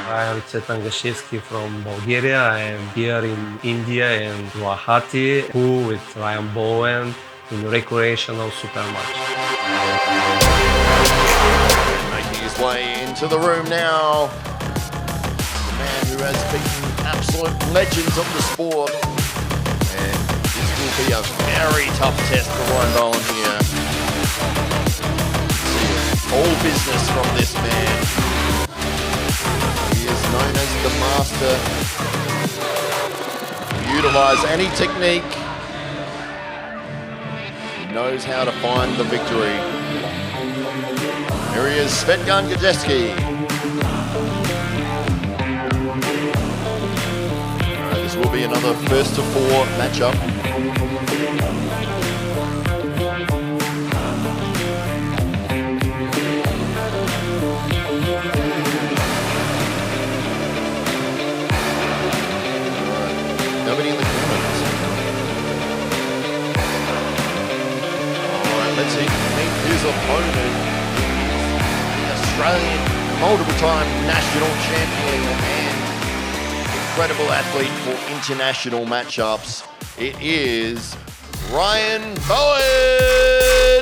I'm Cvetan Gashevski from Bulgaria. I am here in India in Guwahati, with Ryan Bowen in recreational supermatch. Making his way into the room now, the man who has beaten absolute legends of the sport. And this will be a very tough test for Ryan Bowen here. See all business from this man. He is known as the master. Utilize any technique. He knows how to find the victory. Here he is, Cvetan Gashevski. This will be another first to four matchup. Nobody in the corners. All right, let's see. Meet his opponent. Australian, multiple-time national champion and incredible athlete for international matchups. It is Ryan Bowen.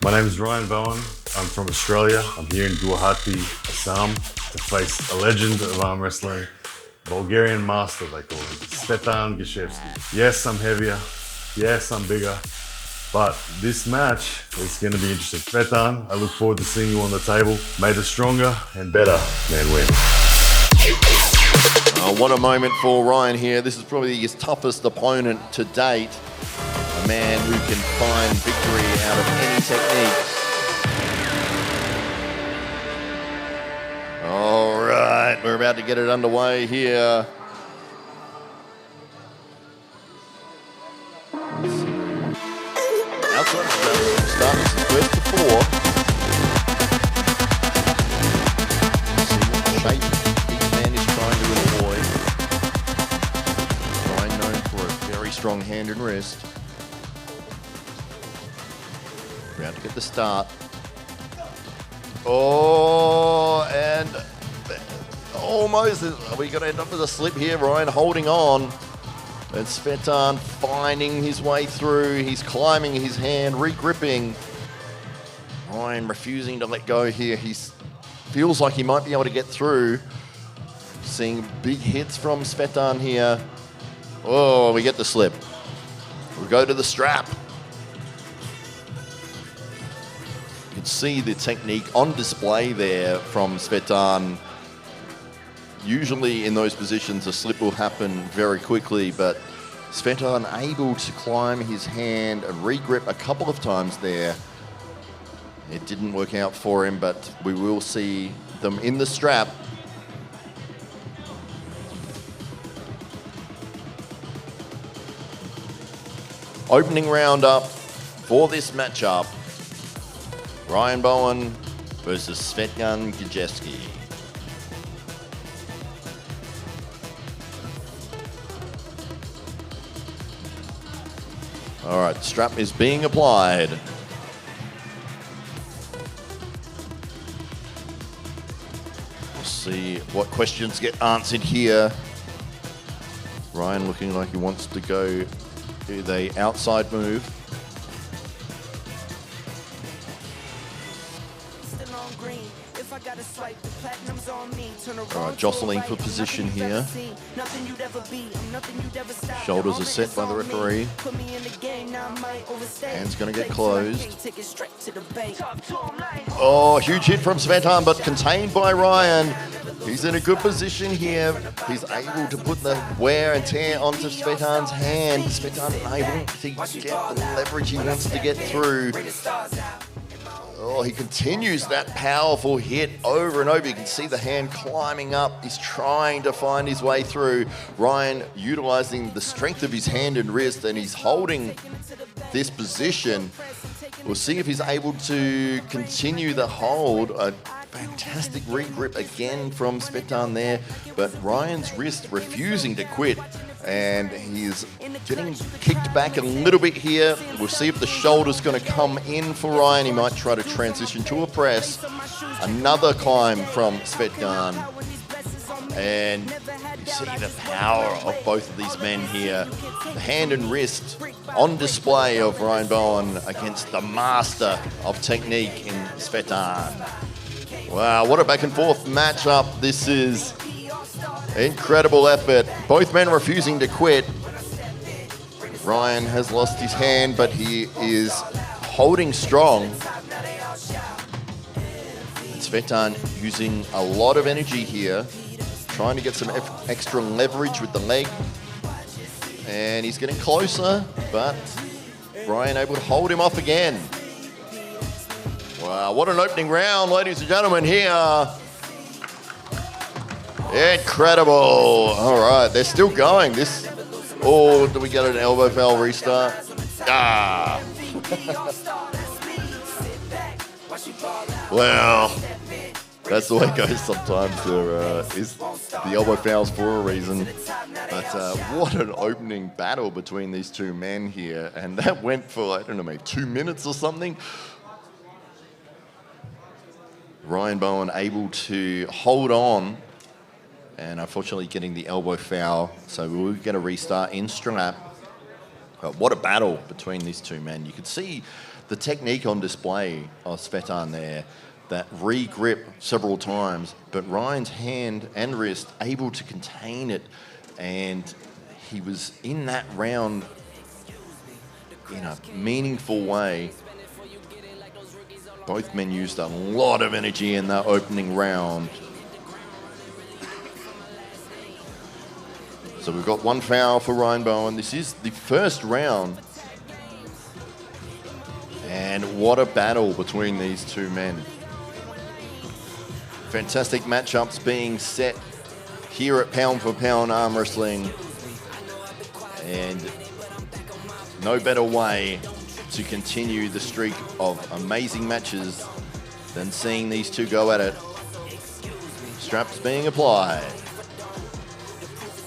My name is Ryan Bowen. I'm from Australia. I'm here in Guwahati, Assam, to face a legend of arm wrestling, Bulgarian master they call him, Cvetan Gashevski. Yes, I'm heavier. Yes, I'm bigger. But this match is going to be interesting. Svetan, I look forward to seeing you on the table. Made a stronger and better man win. What a moment for Ryan here. This is probably his toughest opponent to date. A man who can find victory out of any technique. All right, we're about to get it underway here. Outside of the start, this is first to four. See what shape each man is trying to avoid. Ryan known for a very strong hand and wrist. About to get the start. Oh, and almost, are we going to end up with a slip here? Ryan holding on. And Svetan finding his way through. He's climbing his hand, re-gripping. Ryan refusing to let go here. He feels like he might be able to get through. Seeing big hits from Svetan here. Oh, we get the slip. We go to the strap. You can see the technique on display there from Svetan. Usually in those positions, a slip will happen very quickly, but Svetan able to climb his hand and re-grip a couple of times there. It didn't work out for him, but we will see them in the strap. Opening round up for this matchup. Ryan Bowen versus Cvetan Gashevski. All right, the strap is being applied. We'll see what questions get answered here. Ryan looking like he wants to go to the outside move. All right, jostling for position here. Shoulders are set by the referee. Hand's going to get closed. Oh, huge hit from Svetan, but contained by Ryan. He's in a good position here. He's able to put the wear and tear onto Svetan's hand. Svetan able to get the leverage he wants to get through. Oh, he continues that powerful hit over and over. You can see the hand climbing up. He's trying to find his way through. Ryan utilizing the strength of his hand and wrist, and he's holding this position. We'll see if he's able to continue the hold. A fantastic re-grip again from Svetan there, but Ryan's wrist refusing to quit. And he's getting kicked back a little bit here. We'll see if the shoulder's going to come in for Ryan. He might try to transition to a press. Another climb from Svetan. And you see the power of both of these men here. The hand and wrist on display of Ryan Bowen against the master of technique in Svetan. Wow, what a back and forth matchup. This is incredible effort. Both men refusing to quit. Ryan has lost his hand, but he is holding strong. Svetan using a lot of energy here, trying to get some extra leverage with the leg. And he's getting closer, but Ryan able to hold him off again. Wow, what an opening round, ladies and gentlemen, here. Incredible. All right, they're still going. Oh, do we get an elbow foul restart? Ah. Well, that's the way it goes sometimes. There is the elbow fouls for a reason. But what an opening battle between these two men here. And that went for, I don't know, maybe 2 minutes or something. Ryan Bowen able to hold on. And unfortunately getting the elbow foul. So we'll get a restart in strap. But what a battle between these two men. You could see the technique on display of Svetan there. That re-grip several times. But Ryan's hand and wrist able to contain it. And he was in that round in a meaningful way. Both men used a lot of energy in that opening round. So we've got one foul for Ryan Bowen. This is the first round. And what a battle between these two men. Fantastic matchups being set here at Pound for Pound Arm Wrestling. And no better way to continue the streak of amazing matches than seeing these two go at it. Straps being applied.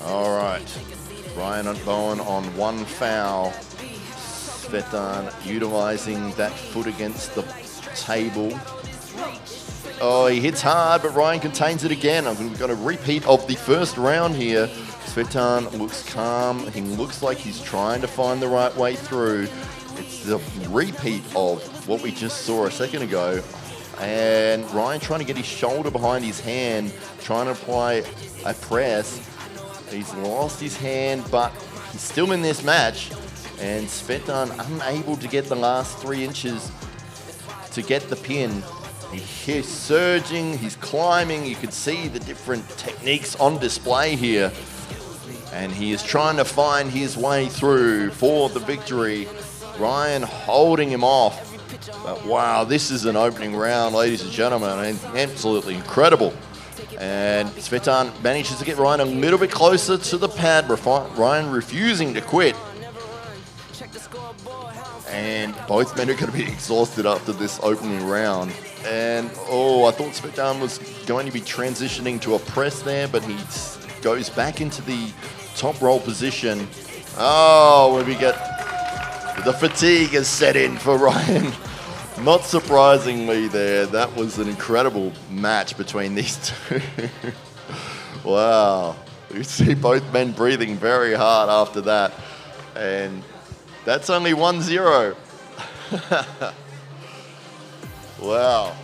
All right, Ryan Bowen on one foul. Svetan utilizing that foot against the table. Oh, he hits hard, but Ryan contains it again. We've got a repeat of the first round here. Svetan looks calm. He looks like he's trying to find the right way through. It's the repeat of what we just saw a second ago. And Ryan trying to get his shoulder behind his hand, trying to apply a press. He's lost his hand, but he's still in this match. And Svetan unable to get the last 3 inches to get the pin. He's surging, he's climbing. You can see the different techniques on display here. And he is trying to find his way through for the victory. Ryan holding him off. But wow, this is an opening round, ladies and gentlemen. And absolutely incredible. And Svetan manages to get Ryan a little bit closer to the pad. Ryan refusing to quit. And both men are going to be exhausted after this opening round. And oh, I thought Svetan was going to be transitioning to a press there, but he goes back into the top roll position. Oh, when we get the fatigue is set in for Ryan. Not surprisingly there, that was an incredible match between these two. Wow. You see both men breathing very hard after that. And that's only 1-0. Wow.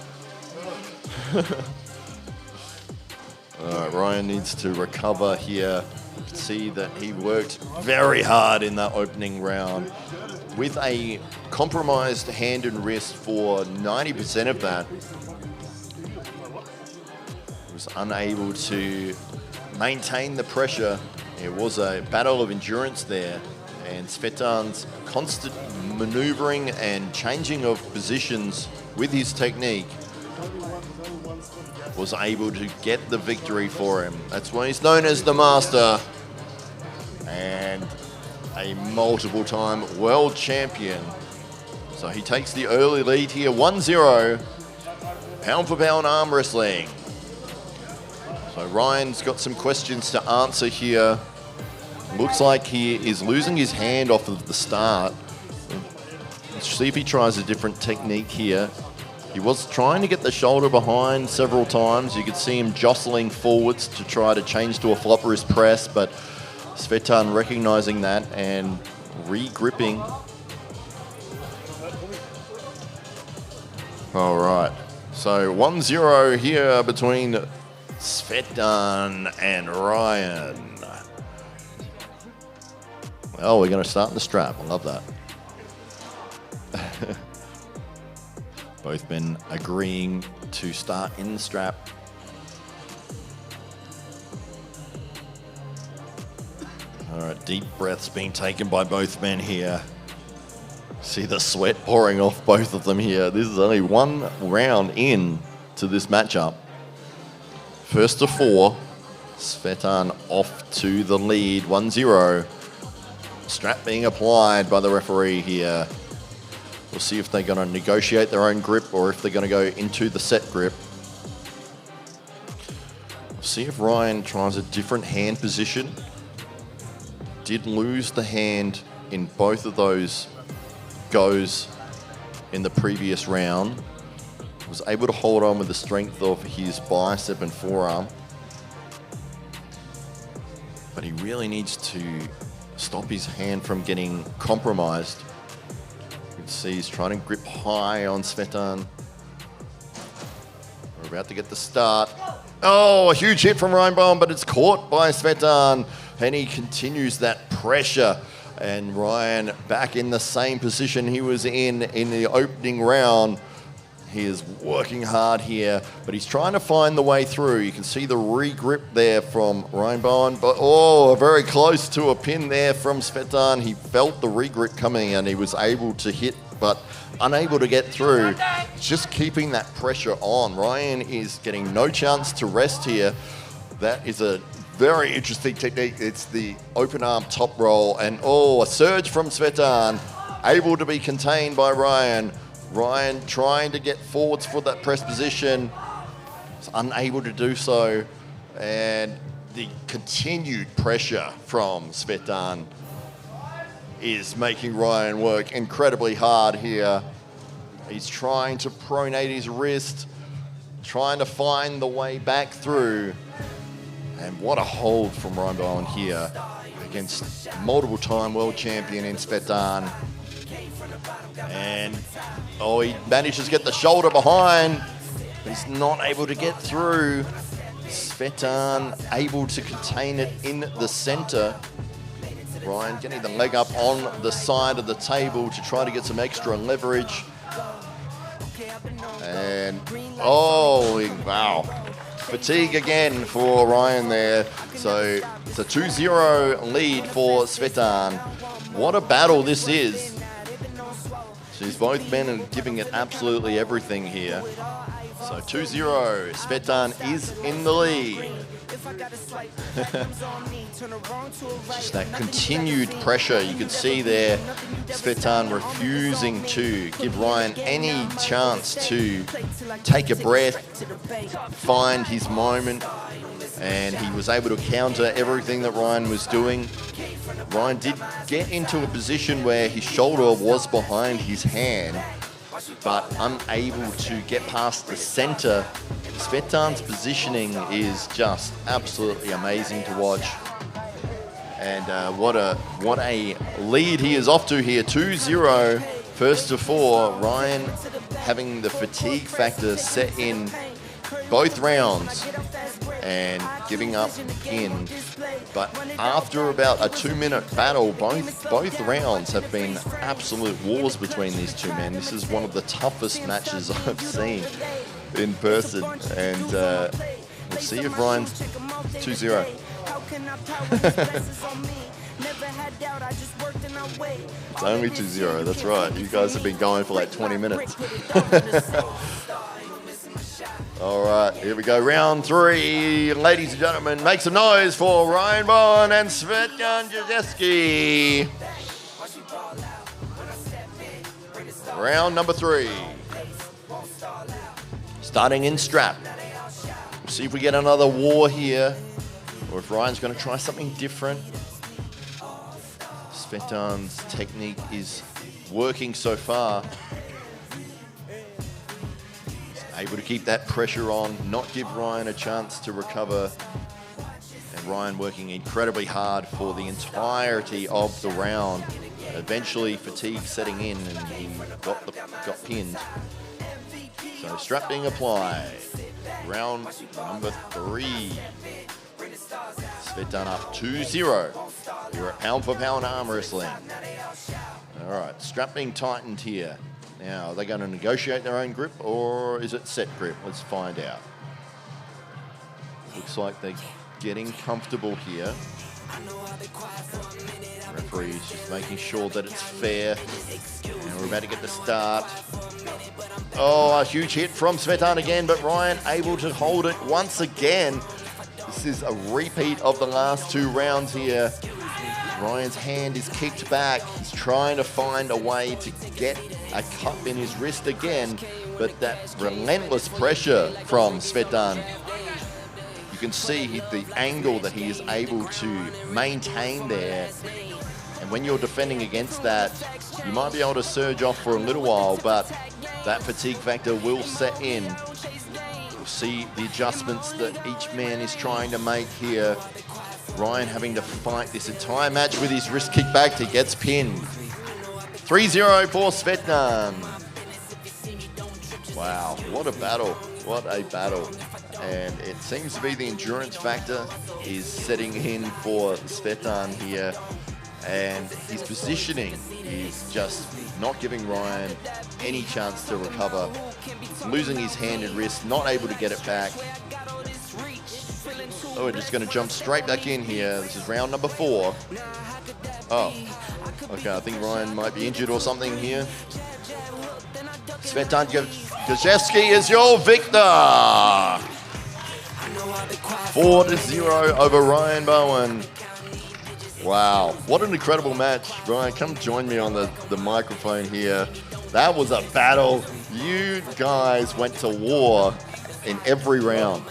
All right, Ryan needs to recover here. See that he worked very hard in that opening round. With a compromised hand and wrist for 90% of that, he was unable to maintain the pressure. It was a battle of endurance there, and Svetan's constant maneuvering and changing of positions with his technique was able to get the victory for him. That's why he's known as the Master and a multiple-time world champion. So he takes the early lead here, 1-0, pound for pound arm wrestling. So Ryan's got some questions to answer here. Looks like he is losing his hand off of the start. Let's see if he tries a different technique here. He was trying to get the shoulder behind several times. You could see him jostling forwards to try to change to a flop wrist press, but Svetan recognizing that and re-gripping. All right, so 1-0 here between Svetan and Ryan. Oh, we're going to start in the strap. I love that. Both men agreeing to start in the strap. All right, deep breaths being taken by both men here. See the sweat pouring off both of them here. This is only one round in to this matchup. First to 4. Svetan off to the lead, 1-0. Strap being applied by the referee here. We'll see if they're going to negotiate their own grip or if they're going to go into the set grip. We'll see if Ryan tries a different hand position. Did lose the hand in both of those goes in the previous round. Was able to hold on with the strength of his bicep and forearm. But he really needs to stop his hand from getting compromised. You can see he's trying to grip high on Svetan. We're about to get the start. Oh, a huge hit from Ryan Bowen, but it's caught by Svetan. And he continues that pressure. And Ryan back in the same position he was in the opening round. He is working hard here, but he's trying to find the way through. You can see the re-grip there from Ryan Bowen, but very close to a pin there from Svetan. He felt the re-grip coming and he was able to hit, but unable to get through. Just keeping that pressure on. Ryan is getting no chance to rest here. That is a very interesting technique. It's the open arm top roll, and a surge from Svetan, able to be contained by Ryan. Ryan trying to get forwards for that press position, is unable to do so, and the continued pressure from Svetan is making Ryan work incredibly hard here. He's trying to pronate his wrist, trying to find the way back through, and what a hold from Ryan Bowen here against multiple-time world champion in Svetan. And he manages to get the shoulder behind, but he's not able to get through. Svetan able to contain it in the center. Ryan getting the leg up on the side of the table to try to get some extra leverage. And wow. Fatigue again for Ryan there. So it's a 2-0 lead for Svetan. What a battle this is. So both men are giving it absolutely everything here. So 2-0, Svetan is in the lead. Just that continued pressure. You can see there, Svetan refusing to give Ryan any chance to take a breath, find his moment, and he was able to counter everything that Ryan was doing. Ryan did get into a position where his shoulder was behind his hand, but unable to get past the center. Svetan's positioning is just absolutely amazing to watch. And what a lead he is off to here, 2-0, first to 4. Ryan having the fatigue factor set in both rounds and giving up the pin. But after about a 2-minute battle, both rounds have been absolute wars between these two men. This is one of the toughest matches I've seen in person, and we'll see if Ryan's 2-0. It's only 2-0, that's right. You guys have been going for like 20 minutes. All right, here we go. Round 3. Ladies and gentlemen, make some noise for Ryan Bowen and Cvetan Gashevski. Round number 3. Starting in strap. We'll see if we get another war here, or if Ryan's going to try something different. Svetan's technique is working so far. Able to keep that pressure on, not give Ryan a chance to recover. And Ryan working incredibly hard for the entirety of the round. Eventually fatigue setting in and he got pinned. So strap being applied. Round number 3. Svetan up 2-0. We're at pound for pound arm wrestling. All right, strap being tightened here. Now, are they going to negotiate their own grip or is it set grip? Let's find out. Looks like they're getting comfortable here. Referee's just making sure that it's fair. And we're about to get the start. Oh, a huge hit from Svetan again, but Ryan able to hold it once again. This is a repeat of the last 2 rounds here. Ryan's hand is kicked back. He's trying to find a way to get a cup in his wrist again, but that relentless pressure from Svetan. You can see the angle that he is able to maintain there. And when you're defending against that, you might be able to surge off for a little while, but that fatigue factor will set in. You'll see the adjustments that each man is trying to make here. Ryan having to fight this entire match with his wrist kicked back. He gets pinned. 3-0 for Svetan. Wow, what a battle. What a battle. And it seems to be the endurance factor is setting in for Svetan here. And his positioning is just not giving Ryan any chance to recover. Losing his hand and wrist, not able to get it back. Oh, we're just going to jump straight back in here. This is round number 4. Oh, okay, I think Ryan might be injured or something here. Cvetan Gashevski is your victor. 4-0 over Ryan Bowen. Wow, what an incredible match. Ryan, come join me on the microphone here. That was a battle. You guys went to war in every round.